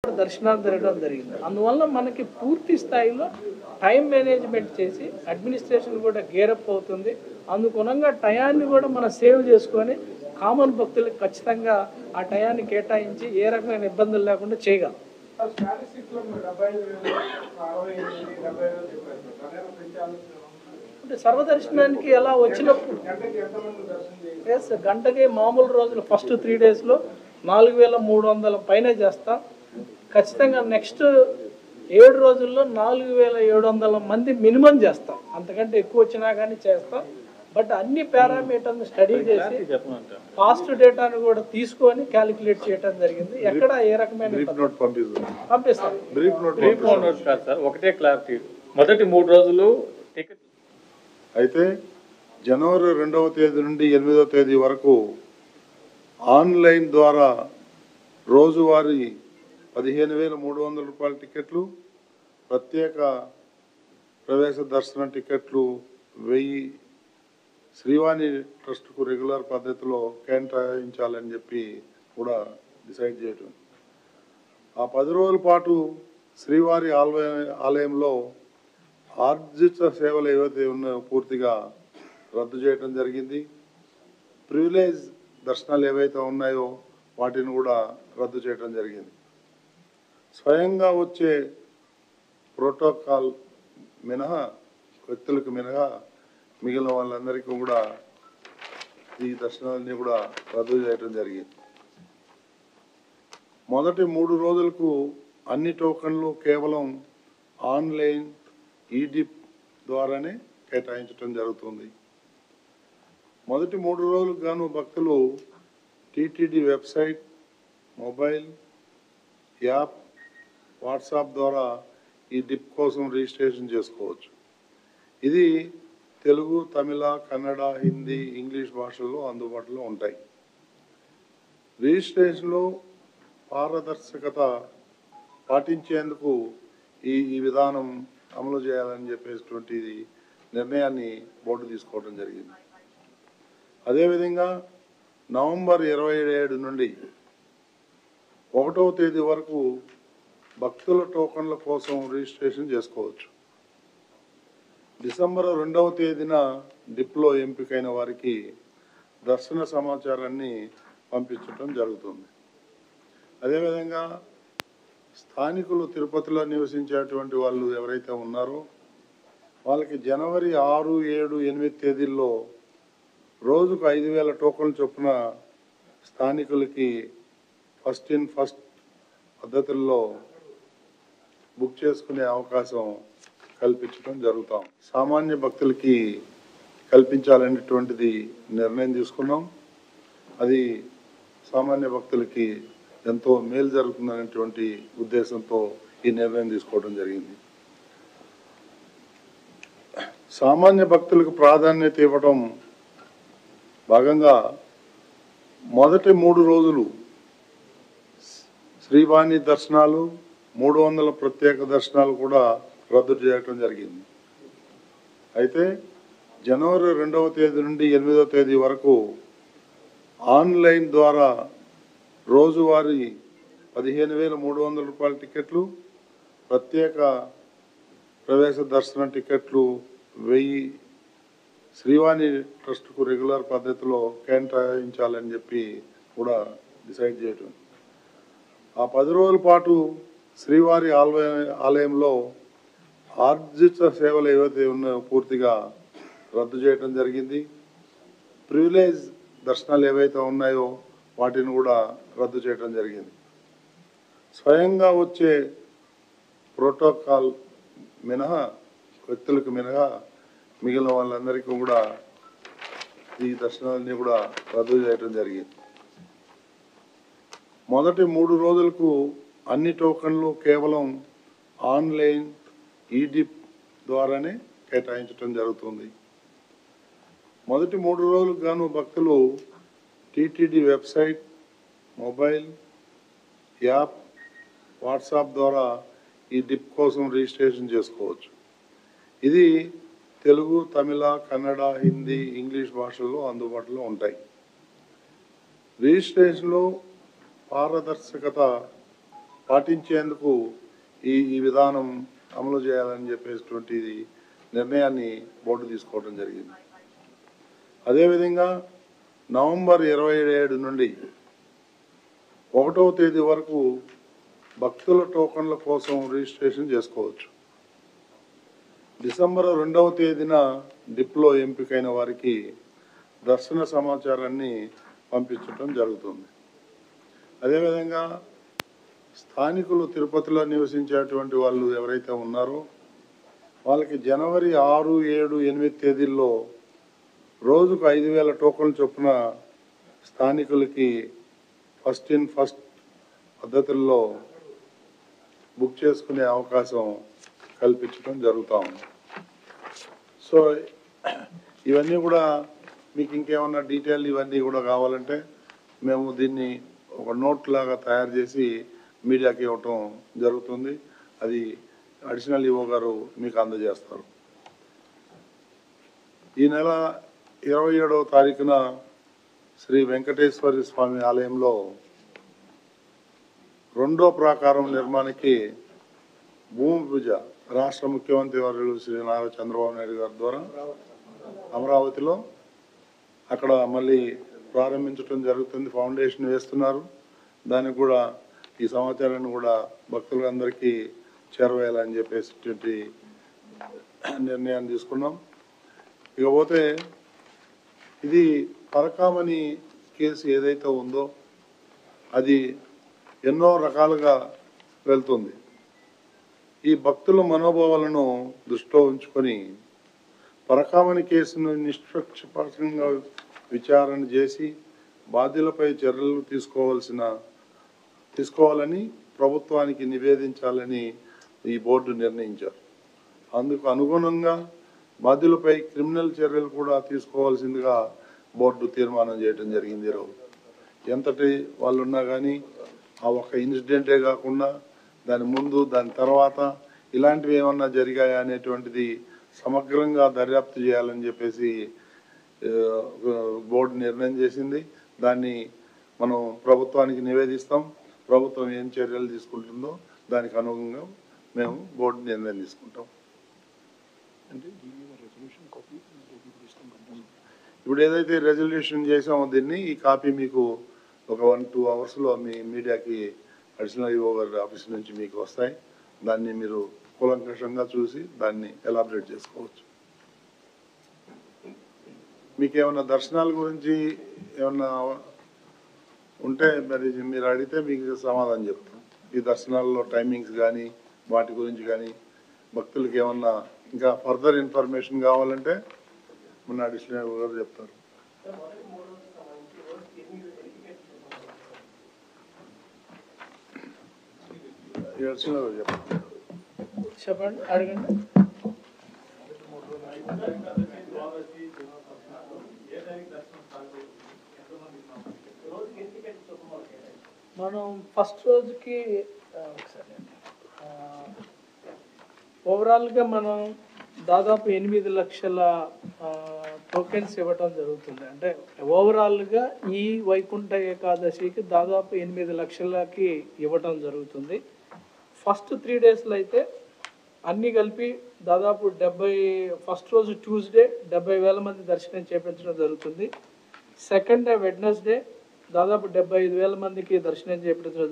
దర్శనాలు జరగడం జరిగింది. అందువల్ల మనకి పూర్తి స్థాయిలో టైం మేనేజ్మెంట్ చేసి అడ్మినిస్ట్రేషన్ కూడా గేరప్ అవుతుంది. అందుగుణంగా టయాన్ని కూడా మనం సేవ్ చేసుకొని కామన్ భక్తులకు ఖచ్చితంగా ఆ టయాన్ని కేటాయించి ఏ రకమైన ఇబ్బందులు లేకుండా చేయగలం. అంటే సర్వదర్శనానికి ఎలా వచ్చినప్పుడు గంటకి మామూలు రోజులు ఫస్ట్ 3 డేస్లో 4300 పైనే చేస్తాం. ఖచ్చితంగా నెక్స్ట్ 7 రోజుల్లో 4700 మంది మినిమం చేస్తాం. అంతకంటే ఎక్కువ వచ్చినా కానీ చేస్తాం. బట్ అన్ని పారామీటర్ని స్టడీ చేసి ఫాస్ట్ డేటాను కూడా తీసుకొని క్యాలిక్యులేట్ చేయడం జరిగింది. ఎక్కడ ఏ రకమైన పంపిస్తాం. ఒకటే క్లారిటీ, మొదటి 3 రోజులు టికెట్ అయితే జనవరి 2వ తేదీ నుండి 8వ తేదీ వరకు ఆన్లైన్ ద్వారా రోజువారీ 15,300 రూపాయల టికెట్లు, ప్రత్యేక ప్రవేశ దర్శన టికెట్లు 1000 శ్రీవాణి ట్రస్ట్కు రెగ్యులర్ పద్ధతిలో కేటాయించాలని చెప్పి కూడా డిసైడ్ చేయడం. ఆ 10 రోజుల పాటు శ్రీవారి ఆలయంలో ఆర్జిత సేవలు ఏవైతే ఉన్నాయో పూర్తిగా రద్దు చేయడం జరిగింది. ప్రివిలేజ్ దర్శనాలు ఏవైతే ఉన్నాయో వాటిని కూడా రద్దు చేయడం జరిగింది. స్వయంగా వచ్చే ప్రోటోకాల్ మినహా వ్యక్తులకు మినహా మిగిలిన వాళ్ళందరికీ కూడా ఈ దర్శనాలన్నీ కూడా రద్దు చేయడం జరిగింది. మొదటి 3 రోజులకు అన్ని టోకన్లు కేవలం ఆన్లైన్ ఈడిప్ ద్వారానే కేటాయించడం జరుగుతుంది. మొదటి 3 రోజులకు గాను భక్తులు TTD website, mobile app, WhatsApp ద్వారా ఈ డిప్ కోసం రిజిస్ట్రేషన్ చేసుకోవచ్చు. ఇది తెలుగు, తమిళ, కన్నడ, హిందీ, ఇంగ్లీష్ భాషల్లో అందుబాటులో ఉంటాయి. రిజిస్ట్రేషన్లో పారదర్శకత పాటించేందుకు ఈ విధానం అమలు చేయాలని చెప్పేటువంటి నిర్ణయాన్ని బోర్డు తీసుకోవడం జరిగింది. అదేవిధంగా నవంబర్ 27 నుండి 1వ తేదీ వరకు భక్తుల టోకన్ల కోసం రిజిస్ట్రేషన్ చేసుకోవచ్చు. డిసెంబర్ 2వ తేదీన డిప్లో ఎంపికైన వారికి దర్శన సమాచారాన్ని పంపించడం జరుగుతుంది. అదేవిధంగా స్థానికులు తిరుపతిలో నివసించేటువంటి వాళ్ళు ఎవరైతే ఉన్నారో వాళ్ళకి జనవరి 6, 7, 8 తేదీల్లో రోజుకు 5,000 టోకన్లు చొప్పున స్థానికులకి ఫస్ట్ ఇన్ ఫస్ట్ పద్ధతుల్లో బుక్ చేసుకునే అవకాశం కల్పించడం జరుగుతాం. సామాన్య భక్తులకి కల్పించాలనేటువంటిది నిర్ణయం తీసుకున్నాం. అది సామాన్య భక్తులకి ఎంతో మేలు జరుగుతుందనేటువంటి ఉద్దేశంతో ఈ నిర్ణయం తీసుకోవడం జరిగింది. సామాన్య భక్తులకు ప్రాధాన్యత ఇవ్వడం భాగంగా మొదటి 3 రోజులు శ్రీవాణి దర్శనాలు, 300 ప్రత్యేక దర్శనాలు కూడా రద్దు చేయడం జరిగింది. అయితే జనవరి 2వ తేదీ నుండి 8వ తేదీ వరకు ఆన్లైన్ ద్వారా రోజువారీ 15,300 రూపాయల టికెట్లు, ప్రత్యేక ప్రవేశ దర్శన టికెట్లు 1000 శ్రీవాణి ట్రస్ట్కు రెగ్యులర్ పద్ధతిలో కేటాయించాలని చెప్పి కూడా డిసైడ్ చేయడం. ఆ 10 రోజుల పాటు శ్రీవారి ఆలయంలో ఆర్జిత సేవలు ఏవైతే ఉన్నాయో పూర్తిగా రద్దు చేయడం జరిగింది. ప్రివిలేజ్ దర్శనాలు ఏవైతే ఉన్నాయో వాటిని కూడా రద్దు చేయడం జరిగింది. స్వయంగా వచ్చే ప్రోటోకాల్ మినహా వ్యక్తులకు మినహా మిగిలిన వాళ్ళందరికీ కూడా ఈ దర్శనాలన్నీ కూడా రద్దు చేయడం జరిగింది. మొదటి 3 రోజులకు అన్ని టోకన్లు కేవలం ఆన్లైన్ ఈడిప్ ద్వారానే కేటాయించడం జరుగుతుంది. మొదటి 3 రోజులకు గాను భక్తులు TTD website, mobile app, WhatsApp ద్వారా ఈ డిప్ కోసం రిజిస్ట్రేషన్ చేసుకోవచ్చు. ఇది తెలుగు, తమిళ, కన్నడ, హిందీ, ఇంగ్లీష్ భాషల్లో అందుబాటులో ఉంటాయి. రిజిస్ట్రేషన్లో పారదర్శకత పాటించేందుకు ఈ విధానం అమలు చేయాలని చెప్పేటువంటి నిర్ణయాన్ని బోర్డు తీసుకోవడం జరిగింది. అదేవిధంగా నవంబర్ 27 నుండి 1వ తేదీ వరకు భక్తుల టోకన్ల కోసం రిజిస్ట్రేషన్ చేసుకోవచ్చు. డిసెంబర్ 2వ తేదీన డిప్లో ఎంపికైన వారికి దర్శన సమాచారాన్ని పంపించడం జరుగుతుంది. అదేవిధంగా స్థానికులు తిరుపతిలో నివసించేటువంటి వాళ్ళు ఎవరైతే ఉన్నారో వాళ్ళకి జనవరి 6, 7, 8 తేదీల్లో రోజుకు 5,000 టోకన్లు చొప్పున స్థానికులకి ఫస్ట్ ఇన్ ఫస్ట్ పద్ధతుల్లో బుక్ చేసుకునే అవకాశం కల్పించడం జరుగుతూ ఉంది. సో ఇవన్నీ కూడా మీకు ఇంకేమన్నా డీటెయిల్ ఇవన్నీ కూడా కావాలంటే మేము దీన్ని ఒక నోట్ లాగా తయారు చేసి మీడియాకి ఇవ్వటం జరుగుతుంది. అది అడిషనల్ ఈవో గారు మీకు అందజేస్తారు. ఈ నెల 27వ తారీఖున శ్రీ వెంకటేశ్వర స్వామి ఆలయంలో 2వ ప్రాకారం నిర్మాణానికి భూమి పూజ రాష్ట్ర ముఖ్యమంత్రి వర్యులు శ్రీ నారా చంద్రబాబు నాయుడు గారి ద్వారా అమరావతిలో అక్కడ మళ్ళీ ప్రారంభించడం జరుగుతుంది. ఫౌండేషన్ వేస్తున్నారు. దానికి కూడా ఈ సమాచారాన్ని కూడా భక్తులందరికీ చేరవేయాలని చెప్పేసి నిర్ణయాన్ని తీసుకున్నాం. ఇకపోతే ఇది పరకామణి కేసు ఏదైతే ఉందో అది ఎన్నో రకాలుగా వెళ్తుంది. ఈ భక్తుల మనోభావాలను దృష్టిలో ఉంచుకొని పరకామణి కేసును నిష్పక్షపాతంగా విచారణ చేసి బాధ్యులపై చర్యలు తీసుకోవాలని ప్రభుత్వానికి నివేదించాలని ఈ బోర్డు నిర్ణయించారు. అందుకు అనుగుణంగా బాధ్యులపై క్రిమినల్ చర్యలు కూడా తీసుకోవాల్సిందిగా బోర్డు తీర్మానం చేయడం జరిగింది. ఈరోజు ఎంతటి వాళ్ళు ఉన్నా కానీ ఆ ఒక్క ఇన్సిడెంటే కాకుండా దాని ముందు దాని తర్వాత ఇలాంటివి ఏమన్నా జరిగాయా అనేటువంటిది సమగ్రంగా దర్యాప్తు చేయాలని చెప్పేసి బోర్డు నిర్ణయం చేసింది. దాన్ని మనం ప్రభుత్వానికి నివేదిస్తాం. ప్రభుత్వం ఏం చర్యలు తీసుకుంటుందో దానికి అనుగుణంగా మేము బోర్డు నిర్ణయం తీసుకుంటాం. ఇప్పుడు ఏదైతే రెజల్యూషన్ చేసామో దీన్ని ఈ కాపీ మీకు ఒక 1-2 అవర్స్లో మీ మీడియాకి అడిషనల్ ఈవో గారి ఆఫీస్ నుంచి మీకు వస్తాయి. దాన్ని మీరు కూలంకషంగా చూసి దాన్ని ఎలాబరేట్ చేసుకోవచ్చు. మీకు ఏమైనా దర్శనాల గురించి ఏమన్నా ఉంటే మరి మీరు అడిగితే మీకు సమాధానం చెప్తాం. ఈ దర్శనాల్లో టైమింగ్స్ కానీ వాటి గురించి కానీ భక్తులకి ఏమన్నా ఇంకా ఫర్దర్ ఇన్ఫర్మేషన్ కావాలంటే మన అడిషనల్ గారు చెప్తారు. చెప్పండి, అడగండి. మనం ఫస్ట్ రోజుకి ఓవరాల్గా మనం దాదాపు 8 లక్షల టోకెన్స్ ఇవ్వటం జరుగుతుంది. అంటే ఓవరాల్గా ఈ వైకుంఠ ఏకాదశికి దాదాపు 8 లక్షలకి ఇవ్వటం జరుగుతుంది. ఫస్ట్ 3 డేస్లో అయితే అన్నీ కలిపి దాదాపు 70, ఫస్ట్ రోజు ట్యూస్డే 70,000 మంది దర్శనం చేయించడం జరుగుతుంది. సెకండ్ డే వెడ్నెస్డే దాదాపు 75,000 మందికి దర్శనం చేయించడం